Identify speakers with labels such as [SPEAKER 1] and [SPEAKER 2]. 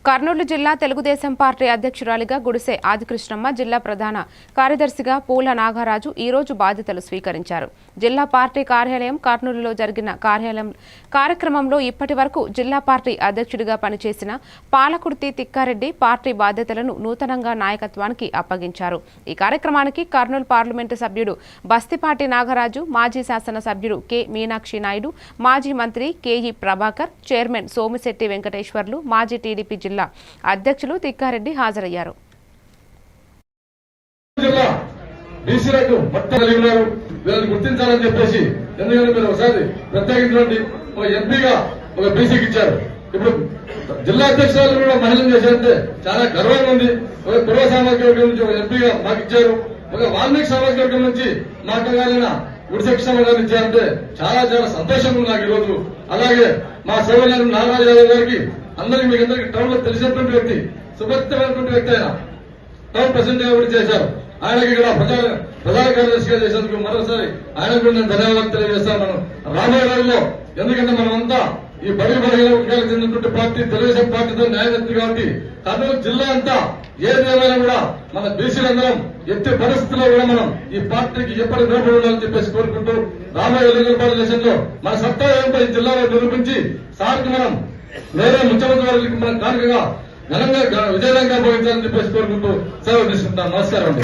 [SPEAKER 1] కర్నూలు జిల్లా తెలుగుదేశం పార్టీ అధ్యక్షురాలిగా గుడిసె ఆదికృష్ణమ్మ, జిల్లా ప్రధాన కార్యదర్శిగా పూల నాగరాజు ఈ రోజు బాధ్యతలు స్వీకరించారు. జిల్లా పార్టీ కార్యాలయం కర్నూలులో జరిగిన కార్యక్రమంలో ఇప్పటి వరకు జిల్లా పార్టీ అధ్యక్షుడిగా పనిచేసిన పాలకుర్తి తిక్కారెడ్డి పార్టీ బాధ్యతలను నూతనంగా నాయకత్వానికి అప్పగించారు. ఈ కార్యక్రమానికి కర్నూలు పార్లమెంటు సభ్యుడు బస్తిపాటి నాగరాజు, మాజీ శాసన సభ్యుడు కె మీనాక్షి నాయుడు, మాజీ మంత్రి కెఈ ప్రభాకర్, చైర్మన్ సోమిశెట్టి వెంకటేశ్వర్లు, మాజీ టీడీపీ జిల్లా అధ్యక్షులు తిక్కారెడ్డి హాజరయ్యారు.
[SPEAKER 2] గుర్తించాలని చెప్పేసి ఎందుకంటే మీరు ఒకసారి ప్రత్యేకించండి ఒక ఎంపీగా ఒక బీసీకి ఇచ్చారు. ఇప్పుడు జిల్లా అధ్యక్షురాలు కూడా మహిళలు చేశారంటే చాలా గర్వంగా ఉంది. ఒక పూర్వ సామాజిక వర్గం నుంచి ఒక ఎంపీగా మాకు ఇచ్చారు. ఒక వాల్మీకి సామాజిక వర్గం నుంచి మా అక్కగారైన గుడిశెక్షమ్మ గారిని ఇచ్చారంటే చాలా చాలా సంతోషంగా ఉంది నాకు ఈ రోజు. అలాగే మా సోదరులు నాగరాజు యాదవ్ గారికి అందరికీ మీకు అందరికీ టౌన్ లో తెలిసినటువంటి వ్యక్తి, సుపరిచితమైనటువంటి వ్యక్తి ఆయన టౌన్ ప్రెసిడెంట్ గా కూడా చేశారు. ఆయనకి ఇక్కడ ప్రధాన కార్యదర్శిగా చేసేందుకు మరోసారి ఆయనకు కూడా నేను ధన్యవాదాలు తెలియజేస్తాను. మనం రాబోయే రోజుల్లో ఎందుకంటే మనమంతా ఈ బడుగు బలహీన వర్గాలకు చెందినటువంటి పార్టీ తెలుగుదేశం పార్టీతో న్యాయదత్తి కాబట్టి కర్నూలు జిల్లా అంతా ఏదేమైనా కూడా మన బీసీలందరం ఎట్టి పరిస్థితుల్లో కూడా మనం ఈ పార్టీకి ఎప్పటి నిలబడి ఉండాలని చెప్పేసి కోరుకుంటూ రాబోయే ఎన్నికల దేశంలో మన సత్తా ఏమిటో ఈ జిల్లాలో నిరూపించి సార్కి మనం నేరే ముఖ్యమంత్రి వారికి మనం కానుకగా ఘనంగా విజయవంతంగా భవించాలని చెప్పేసి కోరుకుంటూ సెలవు తీసుకుంటాను. నమస్కారం అండి.